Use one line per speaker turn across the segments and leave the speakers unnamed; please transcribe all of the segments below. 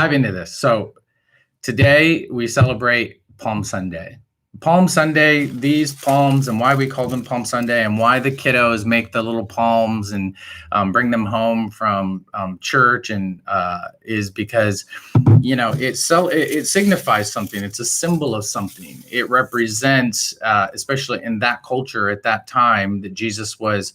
Dive into this. So today we celebrate Palm Sunday. Palm Sunday, these palms, and why we call them Palm Sunday, and why the kiddos make the little palms and bring them home from church, and is because it signifies something. It's a symbol of something. It represents, especially in that culture at that time, that Jesus was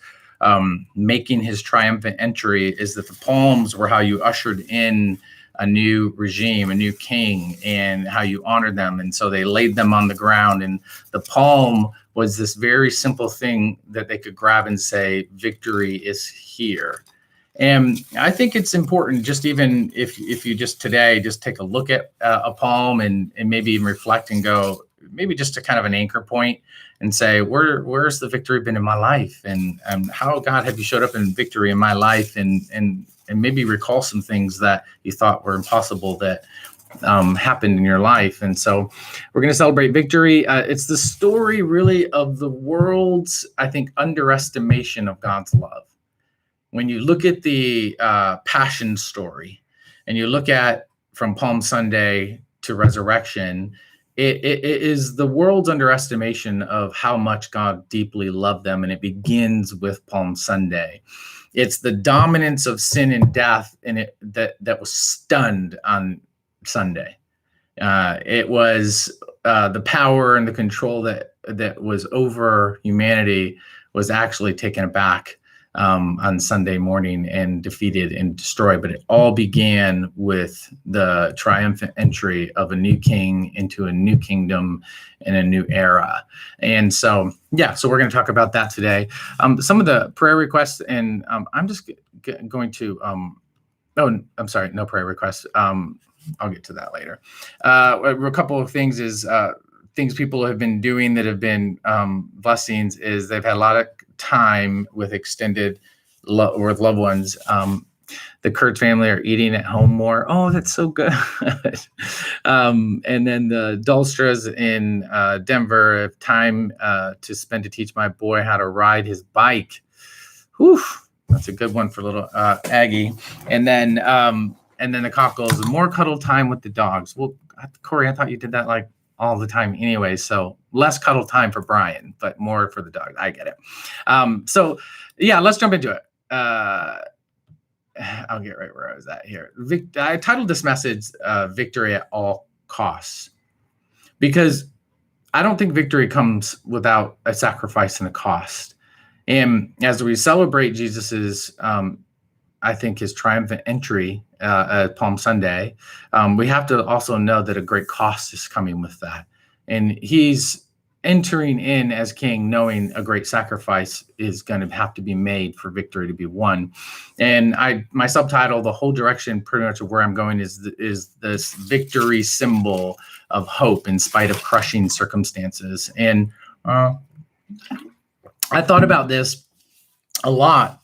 making his triumphant entry. Is that the palms were how you ushered in a new regime, a new king, and how you honored them. And so they laid them on the ground, and the palm was this very simple thing that they could grab and say, victory is here. And I think it's important, just even if you just today, just take a look at a palm and maybe even reflect and go, maybe just a kind of an anchor point and say, where's the victory been in my life? And how, God, have you showed up in victory in my life? And maybe recall some things that you thought were impossible that happened in your life. And so we're going to celebrate victory. It's the story really of the world's, I think, underestimation of God's love. When you look at the Passion story and you look at from Palm Sunday to resurrection, it is the world's underestimation of how much God deeply loved them. And it begins with Palm Sunday. It's the dominance of sin and death in it that was stunned on Sunday. It was the power and the control that was over humanity was actually taken aback on Sunday morning and defeated and destroyed. But it all began with the triumphant entry of a new king into a new kingdom and a new era. And so, so we're going to talk about that today. Some of the prayer requests, and I'm just going to, I'm sorry, no prayer requests. I'll get to that later. A couple of things is things people have been doing that have been blessings is they've had a lot of time with extended with loved ones. The Kurtz family are eating at home more. Oh, that's so good. And then the Dulstras in Denver have time to spend to teach my boy how to ride his bike. Whew, that's a good one for little Aggie. And then the Cockles, more cuddle time with the dogs. Well, Corey, I thought you did that like all the time anyway, so less cuddle time for Brian, but more for the dog. I get it. So let's jump into it. I'll get right where I was at here. I titled this message Victory at All Costs, because I don't think victory comes without a sacrifice and a cost. And as we celebrate Jesus's I think his triumphant entry at Palm Sunday, we have to also know that a great cost is coming with that. And he's entering in as king, knowing a great sacrifice is going to have to be made for victory to be won. And my subtitle, the whole direction pretty much of where I'm going is this victory symbol of hope in spite of crushing circumstances. And I thought about this a lot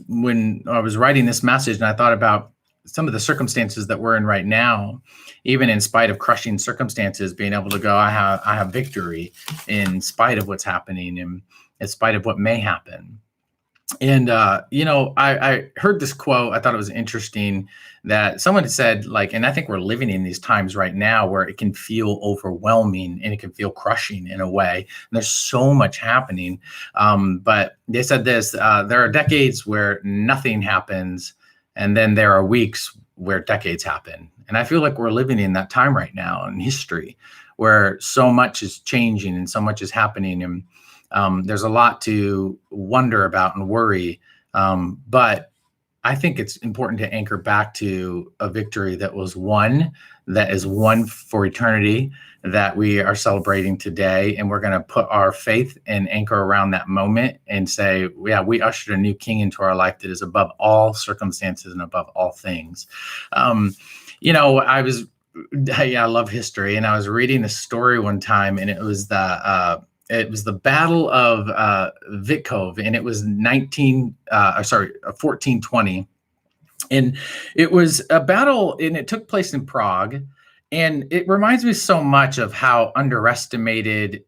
when I was writing this message, and I thought about some of the circumstances that we're in right now, even in spite of crushing circumstances, being able to go, I have victory in spite of what's happening and in spite of what may happen. And, I heard this quote. I thought it was interesting that someone had said, like, and I think we're living in these times right now where it can feel overwhelming and it can feel crushing in a way. And there's so much happening. But they said this, there are decades where nothing happens. And then there are weeks where decades happen. And I feel like we're living in that time right now in history where so much is changing and so much is happening. And there's a lot to wonder about and worry. But I think it's important to anchor back to a victory that was won, that is won for eternity, that we are celebrating today. And we're going to put our faith and anchor around that moment and say, we ushered a new king into our life that is above all circumstances and above all things. I love history. And I was reading a story one time, and it was the Battle of Vitkov, and it was 1420. And it was a battle, and it took place in Prague. And it reminds me so much of how underestimated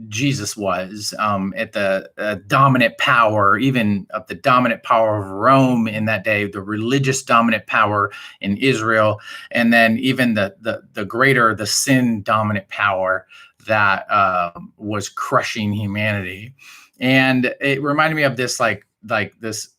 Jesus was, at the dominant power, even of the dominant power of Rome in that day, the religious dominant power in Israel, and then even the greater, the sin dominant power that was crushing humanity. And it reminded me of this, like this.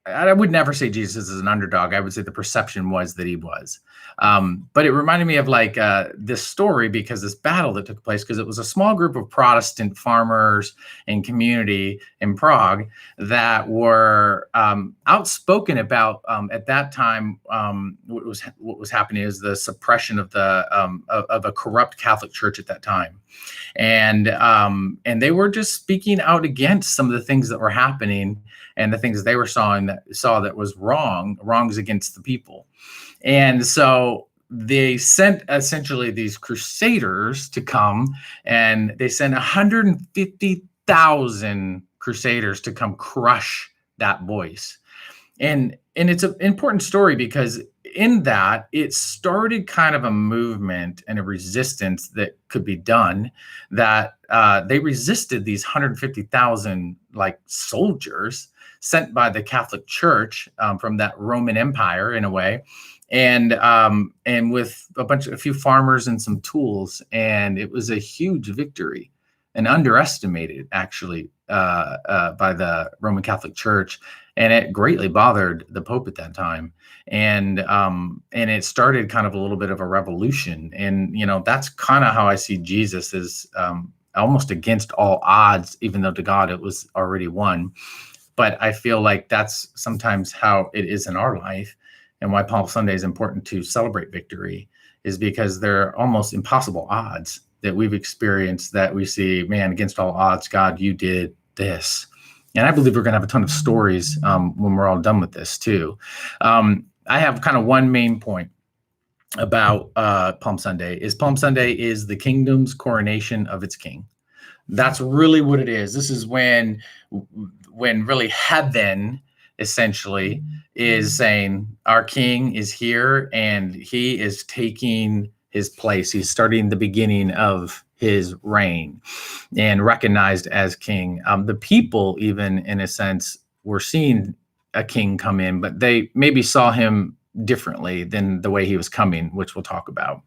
I would never say Jesus is an underdog. I would say the perception was that he was. But it reminded me of like this story, because this battle that took place, because it was a small group of Protestant farmers and community in Prague that were outspoken about at that time what was happening is the suppression of of a corrupt Catholic Church at that time. And they were just speaking out against some of the things that were happening and the things they were saw that was wrongs against the people. And so they sent essentially these crusaders to come, and they sent 150,000 crusaders to come crush that voice. And it's an important story, because in that, it started kind of a movement and a resistance that could be done, that they resisted these 150,000 like soldiers sent by the Catholic Church from that Roman Empire in a way, and with a few farmers and some tools, and it was a huge victory, and underestimated actually by the Roman Catholic Church, and it greatly bothered the Pope at that time, and it started kind of a little bit of a revolution, and that's kind of how I see Jesus, as almost against all odds, even though to God it was already won. But I feel like that's sometimes how it is in our life, and why Palm Sunday is important to celebrate victory, is because they're almost impossible odds that we've experienced, that we see, man, against all odds, God, you did this. And I believe we're going to have a ton of stories when we're all done with this too. I have kind of one main point about Palm Sunday is the kingdom's coronation of its king. That's really what it is. This is when really heaven essentially is saying, our king is here and he is taking his place. He's starting the beginning of his reign and recognized as king. The people, even in a sense, were seeing a king come in, but they maybe saw him differently than the way he was coming, which we'll talk about.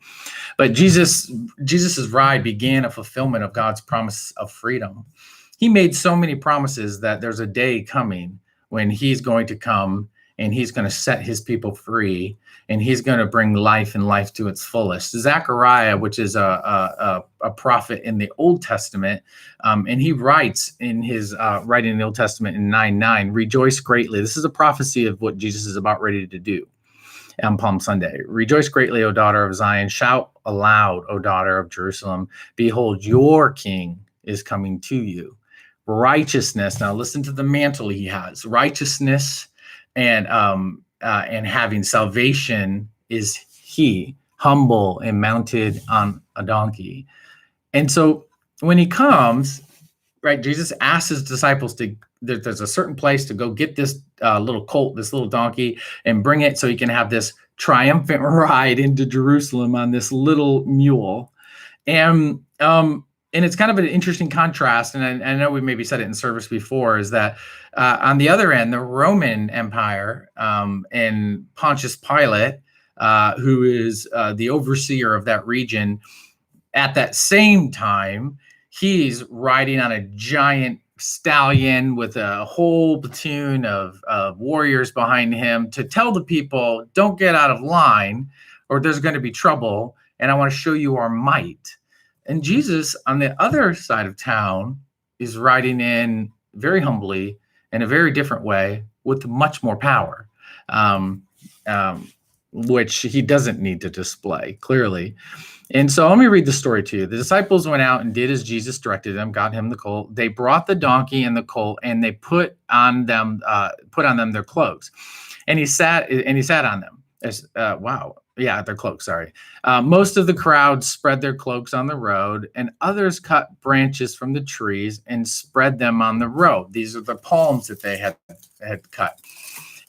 But Jesus's ride began a fulfillment of God's promise of freedom. He made so many promises that there's a day coming when he's going to come and he's going to set his people free, and he's going to bring life and life to its fullest. Zechariah, which is a prophet in the Old Testament, and he writes in his writing in the Old Testament in 9:9, rejoice greatly. This is a prophecy of what Jesus is about ready to do on Palm Sunday. Rejoice greatly, O daughter of Zion. Shout aloud, O daughter of Jerusalem. Behold, your king is coming to you. Righteousness. Now listen to the mantle he has. Righteousness and having salvation is he, humble and mounted on a donkey. And so when he comes, right, Jesus asks his disciples there's a certain place to go get this little colt, this little donkey, and bring it so he can have this triumphant ride into Jerusalem on this little mule. And it's kind of an interesting contrast, and I know we maybe said it in service before, is that on the other end, the Roman Empire and Pontius Pilate, who is the overseer of that region, at that same time, he's riding on a giant stallion with a whole platoon of warriors behind him to tell the people, don't get out of line or there's going to be trouble, and I want to show you our might. And Jesus, on the other side of town, is riding in very humbly in a very different way with much more power, which he doesn't need to display, clearly. And so let me read the story to you. The disciples went out and did as Jesus directed them, got him the colt. They brought the donkey and the colt, and they put on them their cloaks. And he sat on them. Their cloaks, sorry. Most of the crowd spread their cloaks on the road, and others cut branches from the trees and spread them on the road. These are the palms that they had cut.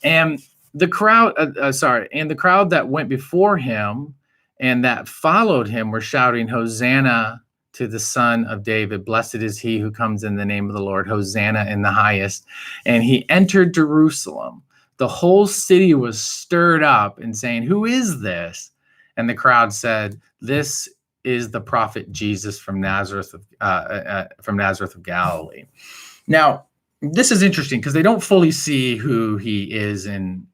And the crowd that went before him and that followed him were shouting, Hosanna to the Son of David. Blessed is he who comes in the name of the Lord. Hosanna in the highest. And he entered Jerusalem. The whole city was stirred up and saying, who is this? And the crowd said, this is the prophet Jesus from Nazareth of Galilee. Now, this is interesting because they don't fully see who he is and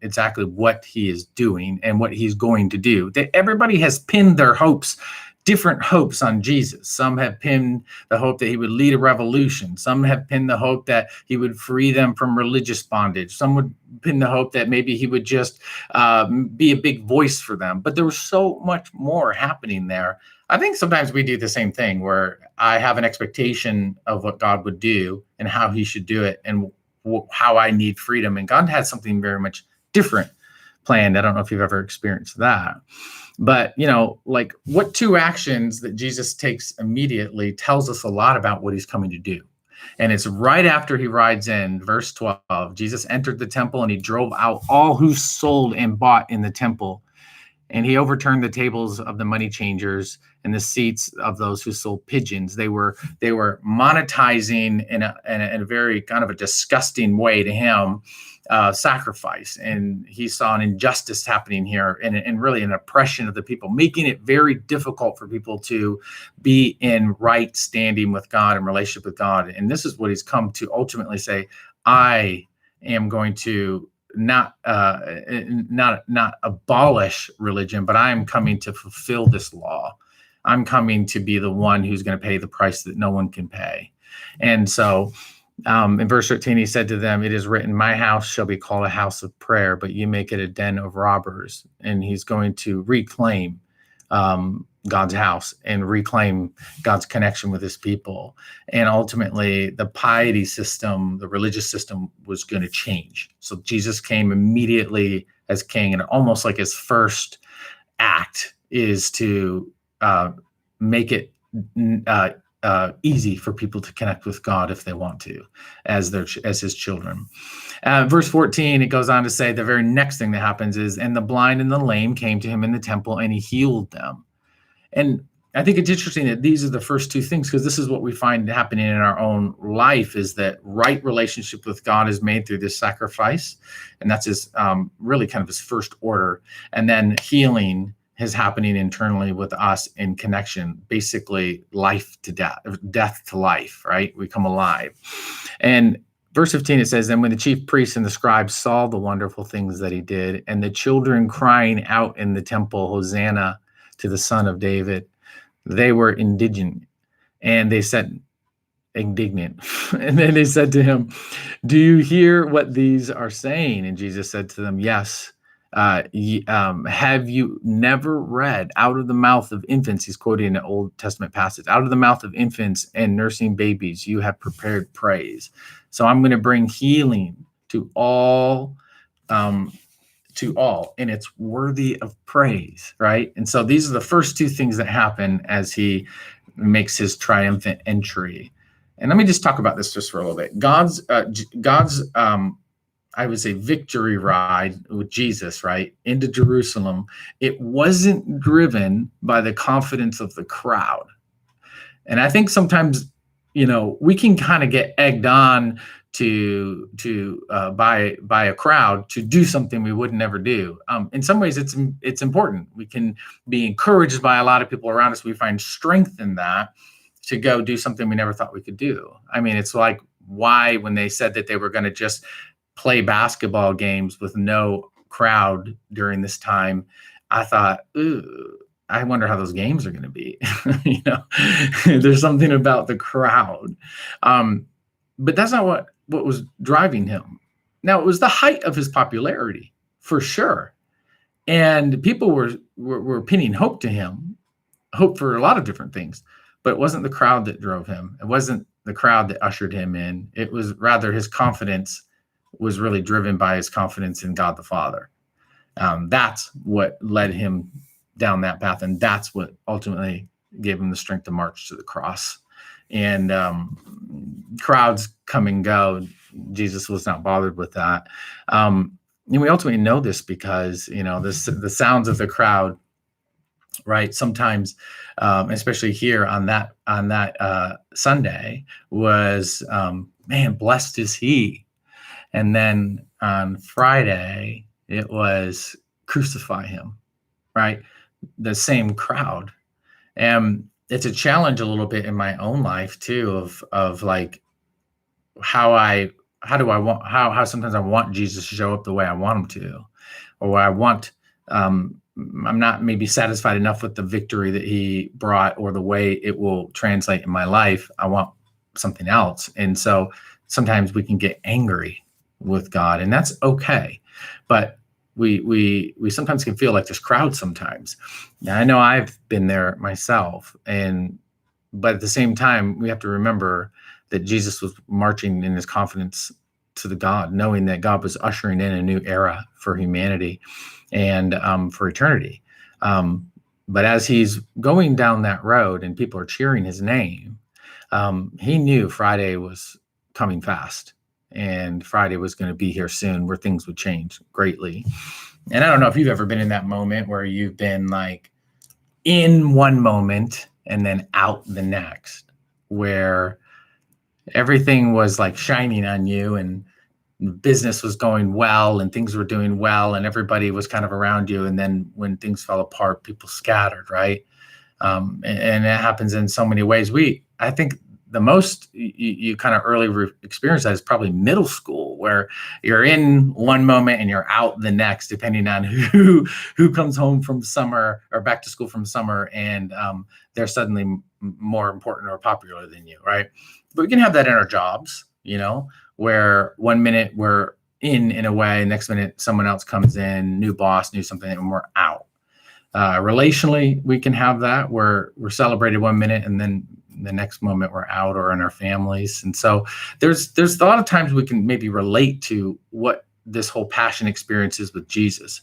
exactly what he is doing and what he's going to do. Everybody has pinned their hopes, different hopes on Jesus. Some have pinned the hope that he would lead a revolution. Some have pinned the hope that he would free them from religious bondage. Some would pin the hope that maybe he would just be a big voice for them. But there was so much more happening there. I think sometimes we do the same thing where I have an expectation of what God would do and how he should do it and how I need freedom. And God had something very much different planned. I don't know if you've ever experienced that. But, like what two actions that Jesus takes immediately tells us a lot about what he's coming to do. And it's right after he rides in, verse 12, Jesus entered the temple and he drove out all who sold and bought in the temple. And he overturned the tables of the money changers and the seats of those who sold pigeons. They were monetizing in a very kind of a disgusting way to him sacrifice. And he saw an injustice happening here and really an oppression of the people, making it very difficult for people to be in right standing with God and relationship with God. And this is what he's come to ultimately say, I am going to not abolish religion, but I am coming to fulfill this law. I'm coming to be the one who's going to pay the price that no one can pay. And so in verse 13, he said to them, it is written, my house shall be called a house of prayer, but you make it a den of robbers. And he's going to reclaim God's house and reclaim God's connection with his people. And ultimately, the piety system, the religious system was going to change. So Jesus came immediately as king, and almost like his first act is to make it easy for people to connect with God if they want to, as his children. Verse 14, it goes on to say the very next thing that happens is, and the blind and the lame came to him in the temple, and he healed them. And I think it's interesting that these are the first two things, because this is what we find happening in our own life, is that right relationship with God is made through this sacrifice. And that's his really kind of his first order. And then healing is happening internally with us in connection, basically life to death, death to life, right? We come alive. And verse 15, it says, and when the chief priests and the scribes saw the wonderful things that he did, and the children crying out in the temple, Hosanna to the Son of David, they were indignant. And they said, indignant. And then they said to him, do you hear what these are saying? And Jesus said to them, yes. Have you never read, out of the mouth of infants, he's quoting an Old Testament passage, out of the mouth of infants and nursing babies, you have prepared praise. So I'm going to bring healing to all, and it's worthy of praise, right? And so these are the first two things that happen as he makes his triumphant entry. And let me just talk about this just for a little bit. God's I would say victory ride with Jesus, right, into Jerusalem, it wasn't driven by the confidence of the crowd. And I think sometimes, we can kind of get egged on by a crowd to do something we would never do. In some ways, it's important. We can be encouraged by a lot of people around us. We find strength in that to go do something we never thought we could do. I mean, it's like why when they said that they were going to just play basketball games with no crowd during this time, I thought, ooh, I wonder how those games are going to be. There's something about the crowd. But that's not what was driving him. Now, it was the height of his popularity, for sure. And people were pinning hope to him, hope for a lot of different things. But it wasn't the crowd that drove him. It wasn't the crowd that ushered him in. It was rather his confidence was really driven by his confidence in God the Father. That's what led him down that path. And that's what ultimately gave him the strength to march to the cross. And crowds come and go. Jesus was not bothered with that. And we ultimately know this because, the sounds of the crowd right? Sometimes, especially here on that Sunday, was man, blessed is he. And then on Friday, it was crucify him, right? The same crowd. And it's a challenge a little bit in my own life too, of like how sometimes I want Jesus to show up the way I want him to, or I want I'm not maybe satisfied enough with the victory that he brought or the way it will translate in my life. I want something else. And so sometimes we can get angry with God, and that's okay. But we sometimes can feel like this crowd sometimes. Now, I know I've been there myself, but at the same time, we have to remember that Jesus was marching in his confidence to the God, knowing that God was ushering in a new era for humanity and for eternity. But as he's going down that road and people are cheering his name, he knew Friday was coming fast, and Friday was going to be here soon, where things would change greatly. And I don't know if you've ever been in that moment where you've been like in one moment and then out the next, where everything was like shining on you and business was going well and things were doing well and everybody was kind of around you. And then when things fell apart, people scattered, right? And it happens in so many ways. I think the most you kind of early experience that is probably middle school, where you're in one moment and you're out the next, depending on who comes home from summer or back to school from summer, and they're suddenly more important or popular than you, right? But we can have that in our jobs, where one minute we're in a way, next minute someone else comes in, new boss, new something, and we're out. Relationally, we can have that where we're celebrated one minute and then the next moment we're out, or in our families. And so there's a lot of times we can maybe relate to what this whole passion experience is with Jesus.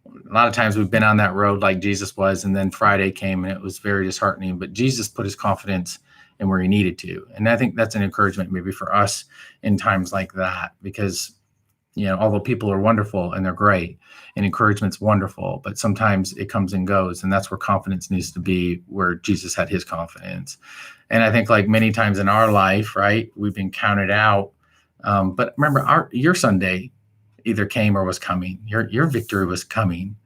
A lot of times we've been on that road like Jesus was, and then Friday came and it was very disheartening, but Jesus put his confidence in where he needed to. And I think that's an encouragement maybe for us in times like that, because although people are wonderful and they're great and encouragement's wonderful, but sometimes it comes and goes, and that's where confidence needs to be, where Jesus had his confidence. And I think, like many times in our life, right, we've been counted out. But remember, your Sunday either came or was coming. Your victory was coming,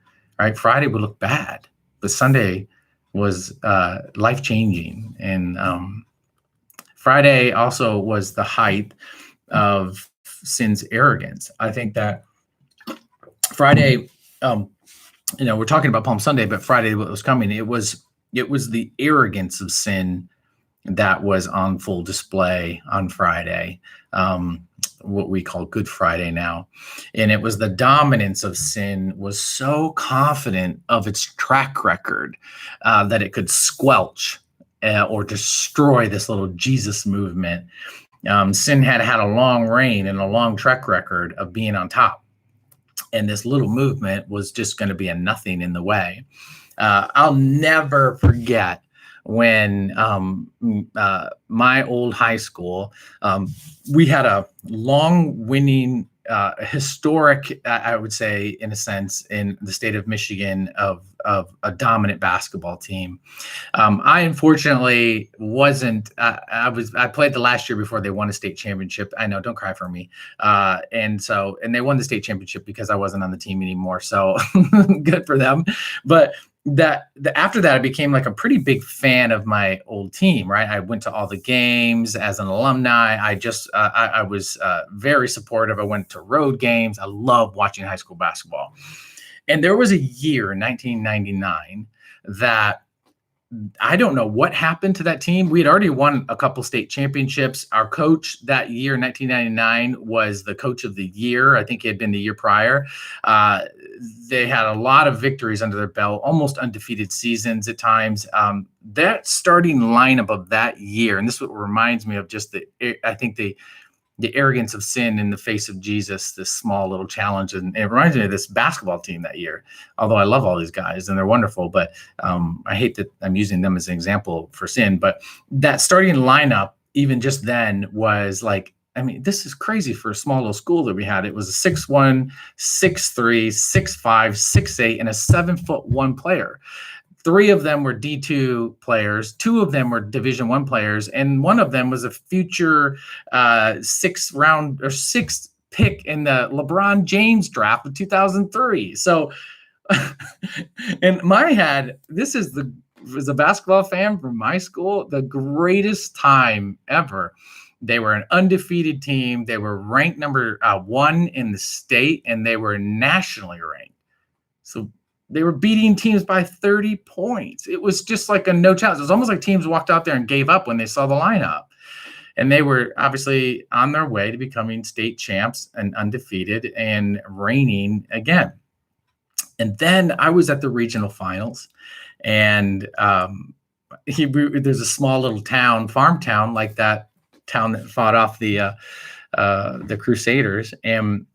right? Friday would look bad, but Sunday was life-changing. And Friday also was the height of sin's arrogance. I think that Friday, we're talking about Palm Sunday, but Friday, what was coming, it was the arrogance of sin that was on full display on Friday, what we call Good Friday now. And it was the dominance of sin was so confident of its track record that it could squelch or destroy this little Jesus movement. Sin had a long reign and a long track record of being on top. And this little movement was just going to be a nothing in the way. I'll never forget when my old high school, we had a long winning, historic, I would say, in a sense, in the state of Michigan, of a dominant basketball team. I unfortunately wasn't. I played the last year before they won a state championship. I know, don't cry for me. And they won the state championship because I wasn't on the team anymore. So good for them. But after that, I became like a pretty big fan of my old team, right? I went to all the games as an alumni. I was very supportive. I went to road games. I love watching high school basketball. And there was a year in 1999 that I don't know what happened to that team. We had already won a couple state championships. Our coach that year, 1999, was the coach of the year. I think he had been the year prior. They had a lot of victories under their belt, almost undefeated seasons at times. That starting lineup of that year, and this is what reminds me of just the arrogance of sin in the face of Jesus, this small little challenge. And it reminds me of this basketball team that year, although I love all these guys and they're wonderful, but I hate that I'm using them as an example for sin. But that starting lineup, even just then, was like, this is crazy for a small little school that we had. It was a 6'1", 6'3", 6'5", 6'8", and a 7'1" player. 3 of them were D2 players, 2 of them were Division I players, and one of them was a future 6th pick in the LeBron James draft of 2003. So in my head, this is as a basketball fan from my school, the greatest time ever. They were an undefeated team. They were ranked number 1 in the state, and they were nationally ranked. So they were beating teams by 30 points. It was just like a no challenge. It was almost like teams walked out there and gave up when they saw the lineup. And they were obviously on their way to becoming state champs and undefeated and reigning again. And then I was at the regional finals, and there's a small little town, farm town, like that town that fought off the Crusaders. And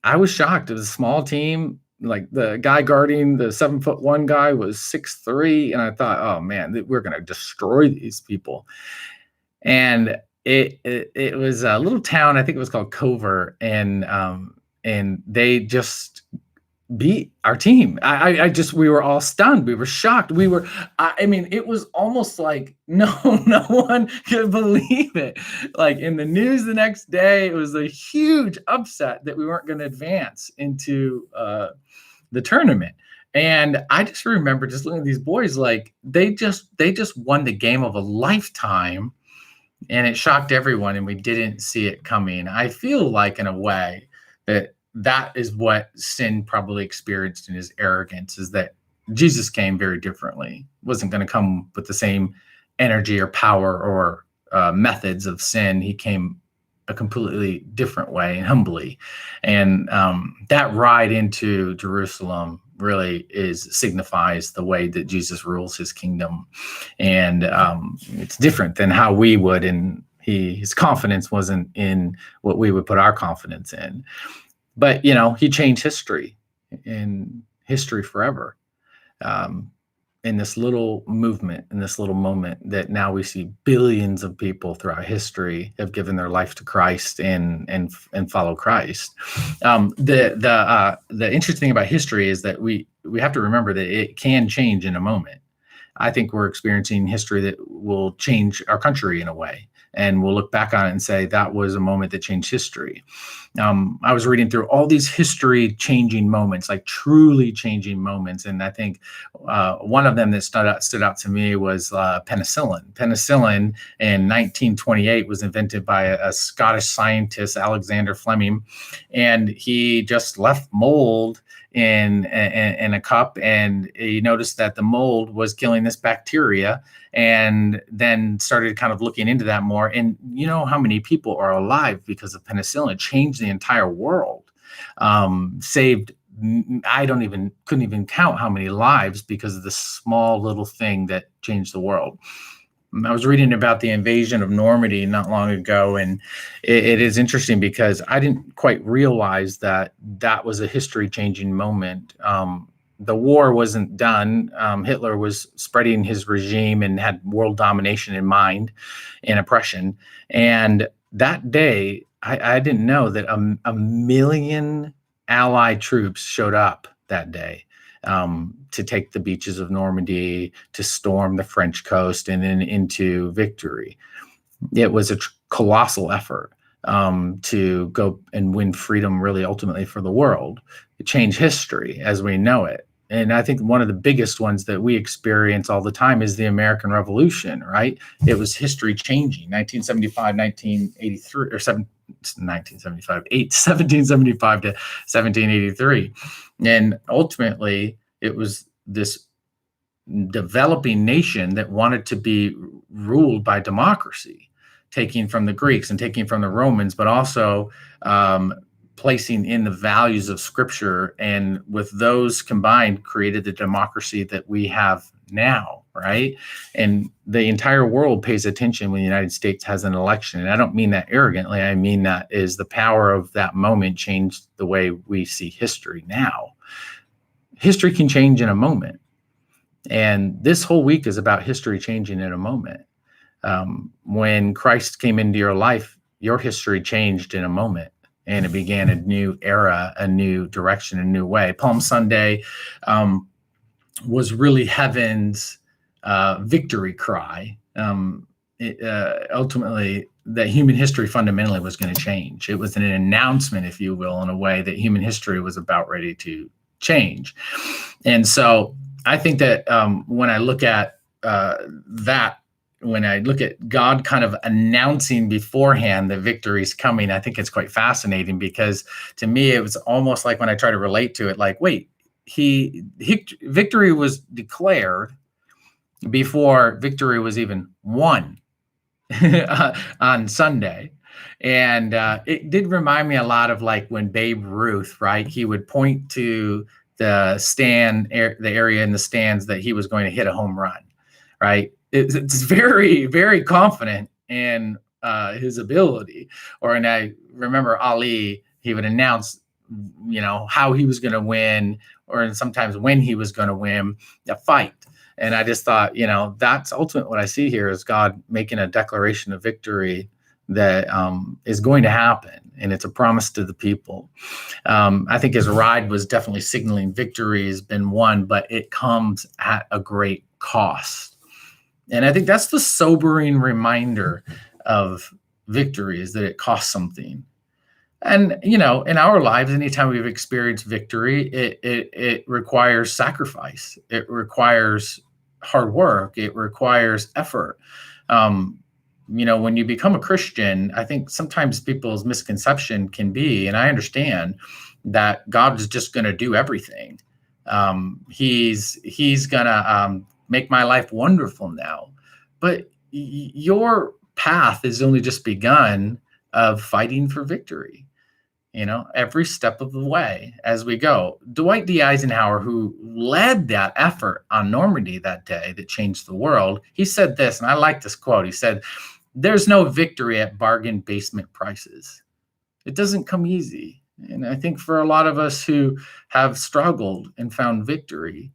I was shocked. It was a small team. Like the guy guarding the 7'1" guy was 6'3", and I thought, oh man, we're going to destroy these people. And it was a little town. I think it was called Cover, and they just beat our team. We were all stunned. We were shocked. I mean, it was almost like no one could believe it. Like in the news the next day, it was a huge upset that we weren't going to advance into the tournament. And I just remember just looking at these boys, like they just won the game of a lifetime, and it shocked everyone, and we didn't see it coming. I feel like in a way that is what sin probably experienced in his arrogance, is that Jesus came very differently. Wasn't going to come with the same energy or power or methods of sin. He came a completely different way and humbly. And that ride into Jerusalem really signifies the way that Jesus rules his kingdom. And it's different than how we would, and his confidence wasn't in what we would put our confidence in. But, he changed history, and history forever, in this little movement, in this little moment that now we see billions of people throughout history have given their life to Christ and follow Christ. The interesting thing about history is that we have to remember that it can change in a moment. I think we're experiencing history that will change our country in a way. And we'll look back on it and say that was a moment that changed history. I was reading through all these history-changing moments, like truly changing moments, and I think one of them that stood out to me was penicillin. Penicillin in 1928 was invented by a Scottish scientist, Alexander Fleming, and he just left mold in a cup, and he noticed that the mold was killing this bacteria, and then started kind of looking into that more. And you know how many people are alive because of penicillin? It changed the entire world. Saved, couldn't even count how many lives because of this small little thing that changed the world. I was reading about the invasion of Normandy not long ago, and it is interesting because I didn't quite realize that was a history-changing moment. The war wasn't done. Hitler was spreading his regime and had world domination in mind and oppression. And that day, I didn't know that a million Allied troops showed up that day to take the beaches of Normandy, to storm the French coast, and then into victory. It was a colossal effort to go and win freedom, really ultimately for the world. It changed history as we know it. And I think one of the biggest ones that we experience all the time is the American Revolution, right? It was history changing, 1775 to 1783. And ultimately, it was this developing nation that wanted to be ruled by democracy, taking from the Greeks and taking from the Romans, but also placing in the values of Scripture, and with those combined created the democracy that we have now, right? And the entire world pays attention when the United States has an election. And I don't mean that arrogantly. I mean that is the power of that moment changed the way we see history now. History can change in a moment. And this whole week is about history changing in a moment. When Christ came into your life, your history changed in a moment. And it began a new era, a new direction, a new way. Palm Sunday was really heaven's victory cry. Ultimately, that human history fundamentally was going to change. It was an announcement, if you will, in a way that human history was about ready to change. And so I think that when I look at when I look at God kind of announcing beforehand that victory is coming, I think it's quite fascinating, because to me, it was almost like when I try to relate to it, like, wait, victory was declared before victory was even won on Sunday. And it did remind me a lot of like when Babe Ruth, right? He would point to the area in the stands that he was going to hit a home run, right? It's very, very confident in his ability. And I remember Ali, he would announce, how he was going to win, or sometimes when he was going to win a fight. And I just thought, that's ultimately what I see here is God making a declaration of victory that is going to happen. And it's a promise to the people. I think his ride was definitely signaling victory has been won, but it comes at a great cost. And I think that's the sobering reminder of victory, is that it costs something. And, in our lives, anytime we've experienced victory, it requires sacrifice. It requires hard work. It requires effort. When you become a Christian, I think sometimes people's misconception can be, and I understand, that God is just going to do everything. He's going to make my life wonderful now. But your path is only just begun of fighting for victory. Every step of the way as we go. Dwight D. Eisenhower, who led that effort on Normandy that day that changed the world, he said this, and I like this quote. He said, "There's no victory at bargain basement prices." It doesn't come easy. And I think for a lot of us who have struggled and found victory,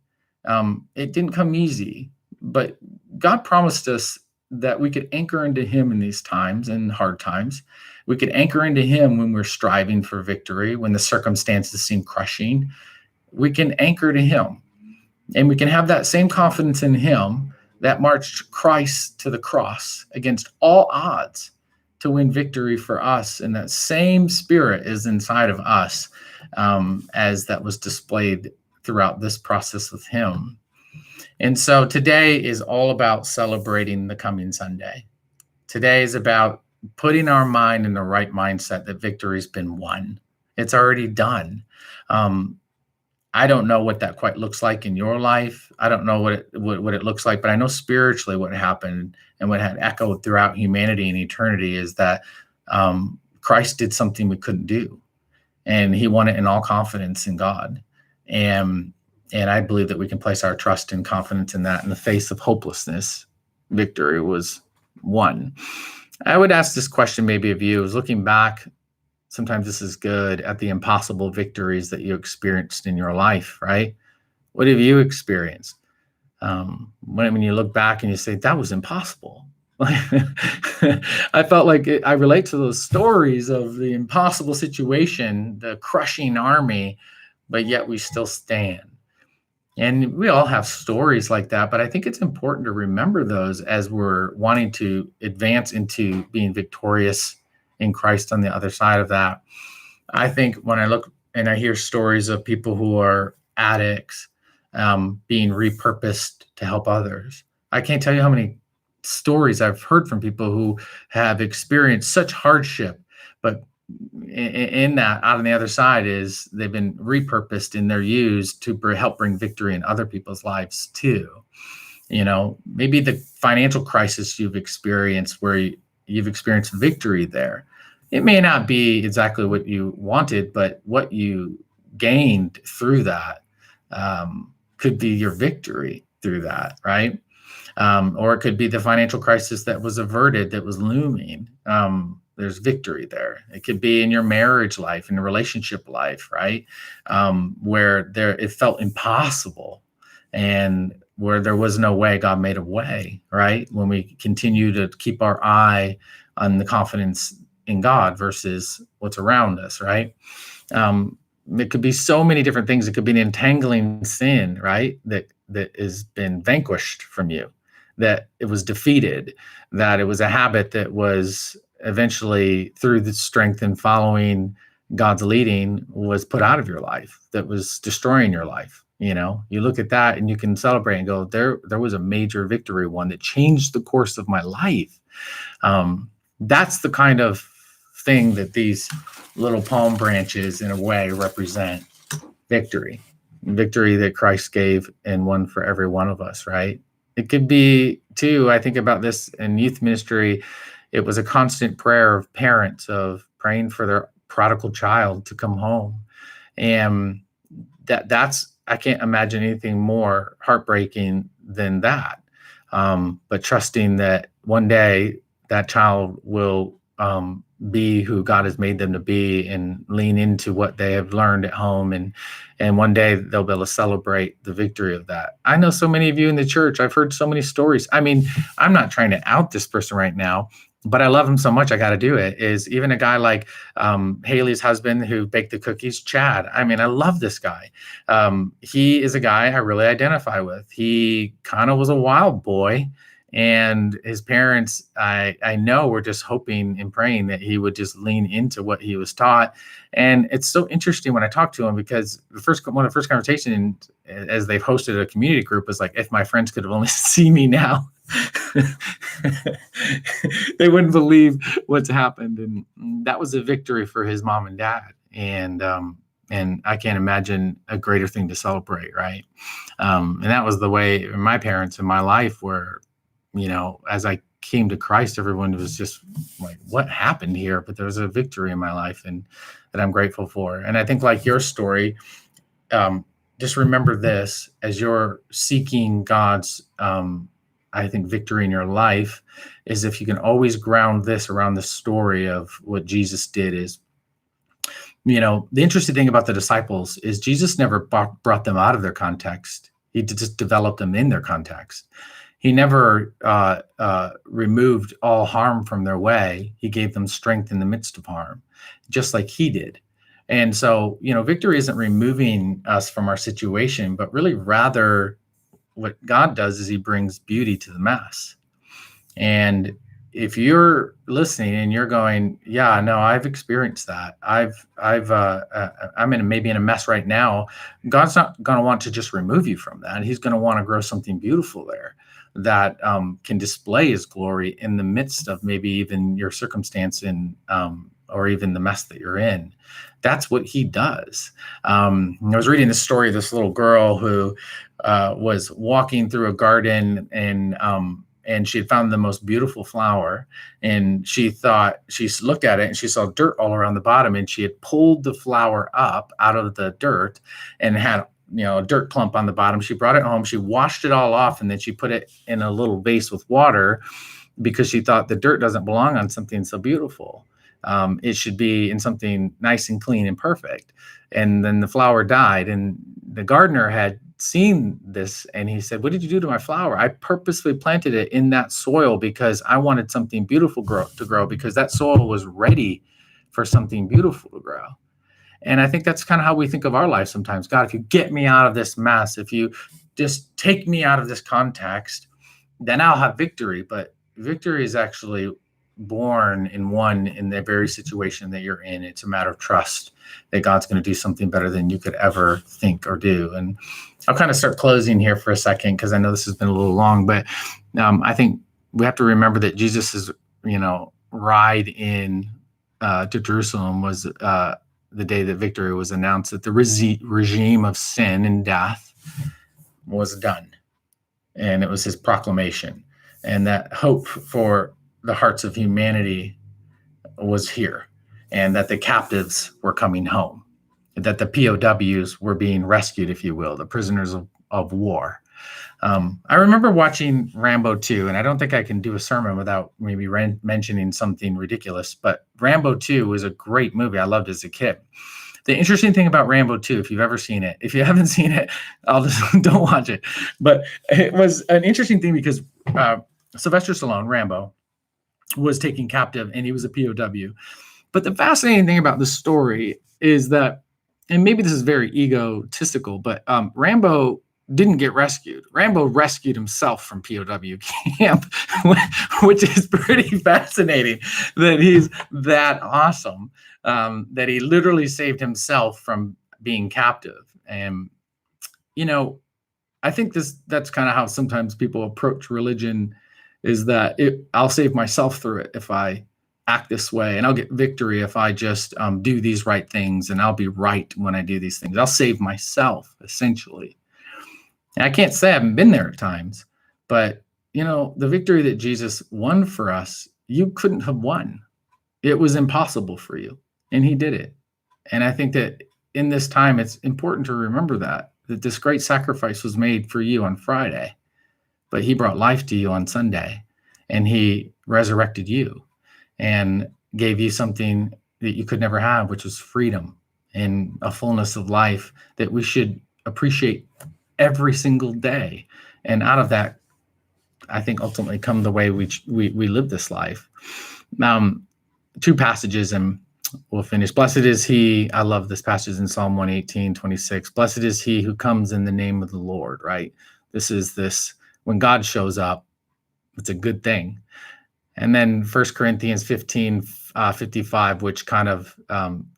it didn't come easy. But God promised us that we could anchor into him in these times and hard times. We could anchor into him when we're striving for victory, when the circumstances seem crushing. We can anchor to him, and we can have that same confidence in him that marched Christ to the cross against all odds to win victory for us. And that same spirit is inside of us, as that was displayed throughout this process with him. And so today is all about celebrating the coming Sunday. Today is about putting our mind in the right mindset that victory's been won. It's already done. I don't know what that quite looks like in your life. I don't know what it looks like, but I know spiritually what happened and what had echoed throughout humanity and eternity is that Christ did something we couldn't do, and he won it in all confidence in God. And I believe that we can place our trust and confidence in that. In the face of hopelessness, victory was won. I would ask this question maybe of you, is looking back, sometimes this is good, at the impossible victories that you experienced in your life, right? What have you experienced? When you look back and you say, that was impossible. I felt like I relate to those stories of the impossible situation, the crushing army, but yet we still stand. And we all have stories like that, but I think it's important to remember those as we're wanting to advance into being victorious in Christ on the other side of that. I think when I look and I hear stories of people who are addicts being repurposed to help others, I can't tell you how many stories I've heard from people who have experienced such hardship, but in that, out on the other side, is they've been repurposed and they're used to help bring victory in other people's lives too. Maybe the financial crisis you've experienced, where you've experienced victory there. It may not be exactly what you wanted, but what you gained through that could be your victory through that, right? Or it could be the financial crisis that was averted, that was looming. There's victory there. It could be in your marriage life, in your relationship life, right? Where it felt impossible, and where there was no way, God made a way, right? When we continue to keep our eye on the confidence in God versus what's around us, right? It could be so many different things. It could be an entangling sin, right? that has been vanquished from you, that it was defeated, that it was a habit that was eventually, through the strength and following God's leading, was put out of your life, that was destroying your life. You look at that and you can celebrate and go, there was a major victory, one that changed the course of my life. That's the kind of thing that these little palm branches, in a way, represent. Victory that Christ gave and won for every one of us, right? It could be, too, I think about this in youth ministry, it was a constant prayer of parents of praying for their prodigal child to come home. And that's, I can't imagine anything more heartbreaking than that. But trusting that one day that child will be who God has made them to be and lean into what they have learned at home. And one day they'll be able to celebrate the victory of that. I know so many of you in the church, I've heard so many stories. I mean, I'm not trying to out this person right now, but I love him so much, I got to do it. Is even a guy like Haley's husband who baked the cookies, Chad. I mean, I love this guy. He is a guy I really identify with. He kind of was a wild boy. And his parents, I know, were just hoping and praying that he would just lean into what he was taught. And it's so interesting when I talk to him, because one of the first conversations, as they've hosted a community group, was like, if my friends could have only seen me now, they wouldn't believe what's happened. And that was a victory for his mom and dad. And I can't imagine a greater thing to celebrate, right? And that was the way my parents in my life were. As I came to Christ, everyone was just like, what happened here? But there was a victory in my life, and that I'm grateful for. And I think, like your story, just remember this as you're seeking God's, I think, victory in your life, is if you can always ground this around the story of what Jesus did. Is, the interesting thing about the disciples is Jesus never brought them out of their context. He just developed them in their context. He never removed all harm from their way. He gave them strength in the midst of harm, just like he did. And so, victory isn't removing us from our situation, but really rather what God does is he brings beauty to the mess. And if you're listening and you're going, yeah, no, I've experienced that. I'm maybe in a mess right now. God's not going to want to just remove you from that. He's going to want to grow something beautiful there that can display his glory in the midst of maybe even your circumstance or even the mess that you're in. That's what he does. I was reading the story of this little girl who was walking through a garden, and she had found the most beautiful flower, and she looked at it and she saw dirt all around the bottom, and she had pulled the flower up out of the dirt and had a dirt clump on the bottom. She brought it home, she washed it all off, and then she put it in a little vase with water, because she thought the dirt doesn't belong on something so beautiful. It should be in something nice and clean and perfect. And then the flower died, and the gardener had seen this, and he said, "What did you do to my flower?" "I purposely planted it in that soil because I wanted something beautiful to grow, because that soil was ready for something beautiful to grow." And I think that's kind of how we think of our life sometimes. God, if you get me out of this mess, if you just take me out of this context, then I'll have victory. But victory is actually born and won in the very situation that you're in. It's a matter of trust that God's going to do something better than you could ever think or do. And I'll kind of start closing here for a second, because I know this has been a little long, but I think we have to remember that Jesus's, ride in to Jerusalem was the day that victory was announced, that the regime of sin and death was done. And it was his proclamation. And that hope for the hearts of humanity was here, and that the captives were coming home, that the POWs were being rescued, if you will, the prisoners of war. I remember watching Rambo 2, and I don't think I can do a sermon without maybe mentioning something ridiculous, but Rambo 2 was a great movie. I loved it as a kid. The interesting thing about Rambo 2, if you've ever seen it, if you haven't seen it, don't watch it. But it was an interesting thing because Sylvester Stallone, Rambo, was taken captive, and he was a POW. But the fascinating thing about the story is that, and maybe this is very egotistical, but Rambo didn't get rescued. Rambo rescued himself from POW camp, which is pretty fascinating that he's that awesome, that he literally saved himself from being captive. And, I think that's kind of how sometimes people approach religion, is that I'll save myself through it if I act this way, and I'll get victory if I just do these right things, and I'll be right when I do these things. I'll save myself, essentially. And I can't say I haven't been there at times, but the victory that Jesus won for us, you couldn't have won. It was impossible for you, and he did it. And I think that in this time, it's important to remember that this great sacrifice was made for you on Friday, but he brought life to you on Sunday, and he resurrected you and gave you something that you could never have, which was freedom and a fullness of life that we should appreciate every single day. And out of that, I think ultimately come the way we live this life. Two passages, and we'll finish. Blessed is he, I love this passage in Psalm 118:26. Blessed is he who comes in the name of the Lord, right? When God shows up, it's a good thing. And then 1 Corinthians 15:55, which kind of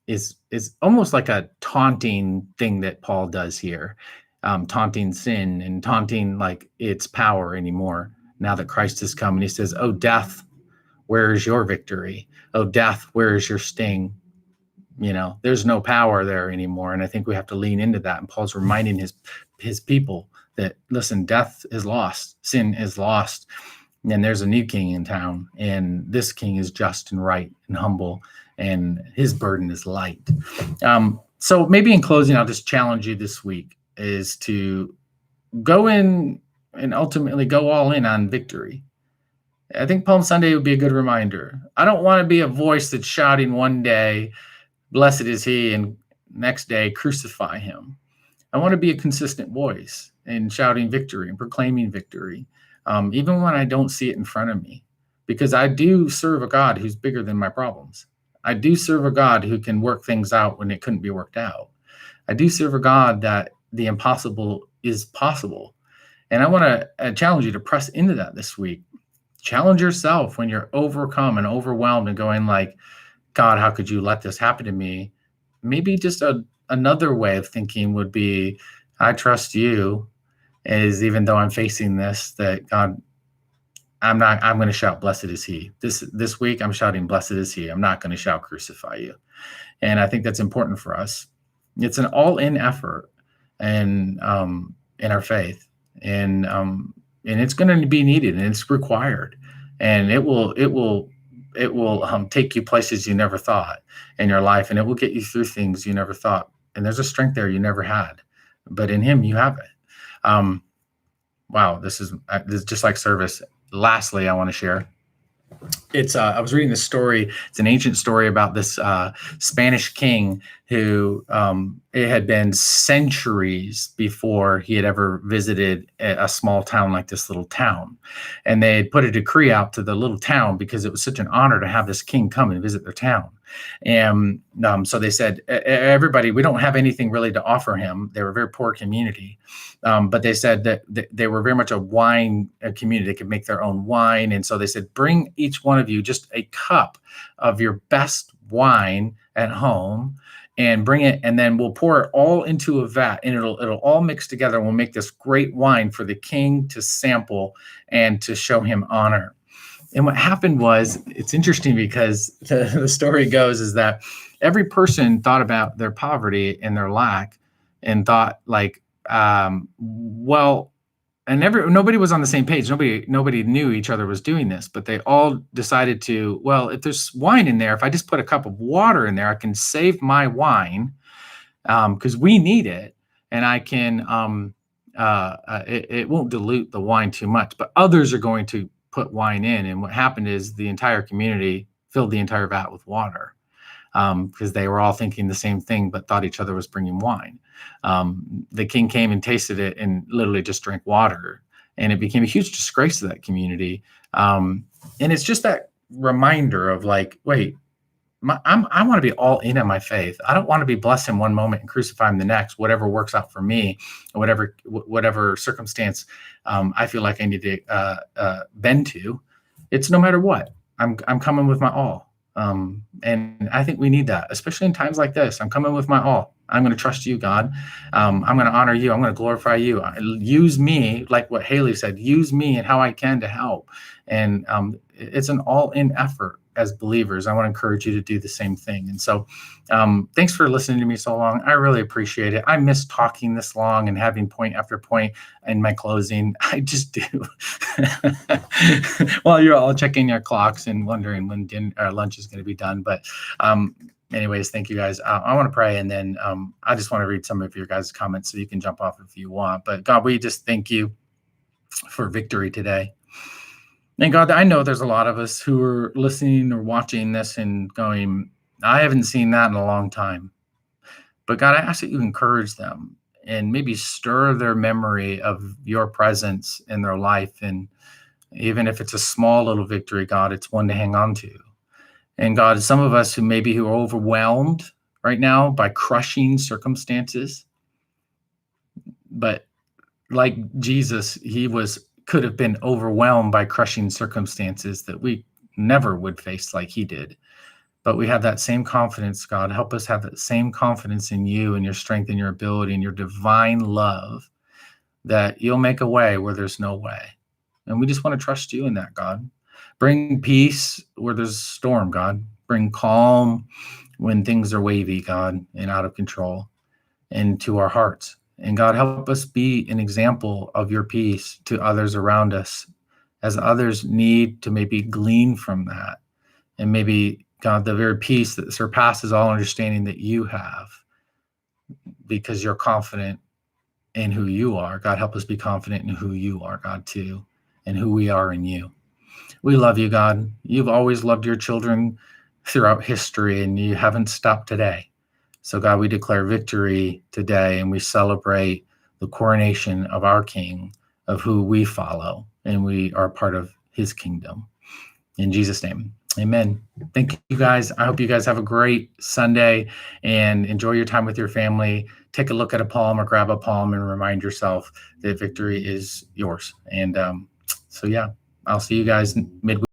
is almost like a taunting thing that Paul does here. Taunting sin and taunting like its power anymore now that Christ has come. And he says, "Oh, death, where is your victory? Oh, death, where is your sting?" There's no power there anymore. And I think we have to lean into that. And Paul's reminding his people that, listen, death is lost, sin is lost, and there's a new king in town. And this king is just and right and humble, and his burden is light. So maybe in closing, I'll just challenge you this week is to go in and ultimately go all in on victory. I think Palm Sunday would be a good reminder. I don't want to be a voice that's shouting one day, "Blessed is he," and next day, "Crucify him." I want to be a consistent voice in shouting victory and proclaiming victory, even when I don't see it in front of me, because I do serve a God who's bigger than my problems. I do serve a God who can work things out when it couldn't be worked out. I do serve a God that the impossible is possible. And I want to challenge you to press into that this week. Challenge yourself when you're overcome and overwhelmed and going like, "God, how could you let this happen to me?" Maybe just another way of thinking would be, "I trust you, is even though I'm facing this, that God, I'm going to shout, 'Blessed is he.'" This week, I'm shouting, "Blessed is he." I'm not going to shout, "Crucify you." And I think that's important for us. It's an all-in effort and in our faith, and it's going to be needed, and it's required, and it will take you places you never thought in your life, and it will get you through things you never thought. And there's a strength there you never had, but in him you have it. Wow, this is just like service. Lastly, I want to share. I was reading this story. It's an ancient story about this Spanish king who it had been centuries before he had ever visited a small town like this little town. And they had put a decree out to the little town because it was such an honor to have this king come and visit their town. And so they said, "Everybody, we don't have anything really to offer him." They were a very poor community. But they said that they were very much a wine community. They could make their own wine. And so they said, "Bring each one of you just a cup of your best wine at home and bring it. And then we'll pour it all into a vat, and it'll all mix together. And we'll make this great wine for the king to sample and to show him honor." And what happened was, it's interesting because the story goes is that every person thought about their poverty and their lack and thought like, well, and nobody was on the same page. Nobody knew each other was doing this, but they all decided to, well, if there's wine in there, if I just put a cup of water in there, I can save my wine because we need it, and I can, it won't dilute the wine too much, but others are going to put wine in. And what happened is the entire community filled the entire vat with water because they were all thinking the same thing, but thought each other was bringing wine. The king came and tasted it and literally just drank water, and it became a huge disgrace to that community. And it's just that reminder of like, wait, I want to be all in on my faith. I don't want to be blessed in one moment and crucify him the next, whatever works out for me, whatever circumstance I feel like I need to bend to. It's no matter what. I'm coming with my all. And I think we need that, especially in times like this. I'm coming with my all. I'm going to trust you, God. I'm going to honor you. I'm going to glorify you. Use me, like what Haley said, use me and how I can to help. And it's an all-in effort as believers. I want to encourage you to do the same thing. And so thanks for listening to me so long. I really appreciate it. I miss talking this long and having point after point in my closing. I just do. While you're all checking your clocks and wondering when lunch is going to be done. But anyways, thank you guys. I want to pray, and then I just want to read some of your guys' comments so you can jump off if you want. But God, we just thank you for victory today. And God, I know there's a lot of us who are listening or watching this and going, I haven't seen that in a long time. But God, I ask that you encourage them and maybe stir their memory of your presence in their life. And even if it's a small little victory, God, it's one to hang on to. And God, some of us who are overwhelmed right now by crushing circumstances, but like Jesus, he could have been overwhelmed by crushing circumstances that we never would face like he did. But we have that same confidence, God. Help us have that same confidence in you and your strength and your ability and your divine love, that you'll make a way where there's no way. And we just want to trust you in that, God. Bring peace where there's a storm, God. Bring calm when things are wavy, God, and out of control, into our hearts. And God, help us be an example of your peace to others around us, as others need to maybe glean from that. And maybe, God, the very peace that surpasses all understanding that you have, because you're confident in who you are. God, help us be confident in who you are, God, too, and who we are in you. We love you, God. You've always loved your children throughout history, and you haven't stopped today. So, God, we declare victory today, and we celebrate the coronation of our King, of who we follow, and we are part of his kingdom. In Jesus' name, amen. Thank you, guys. I hope you guys have a great Sunday and enjoy your time with your family. Take a look at a palm or grab a palm and remind yourself that victory is yours. And so, yeah, I'll see you guys midweek.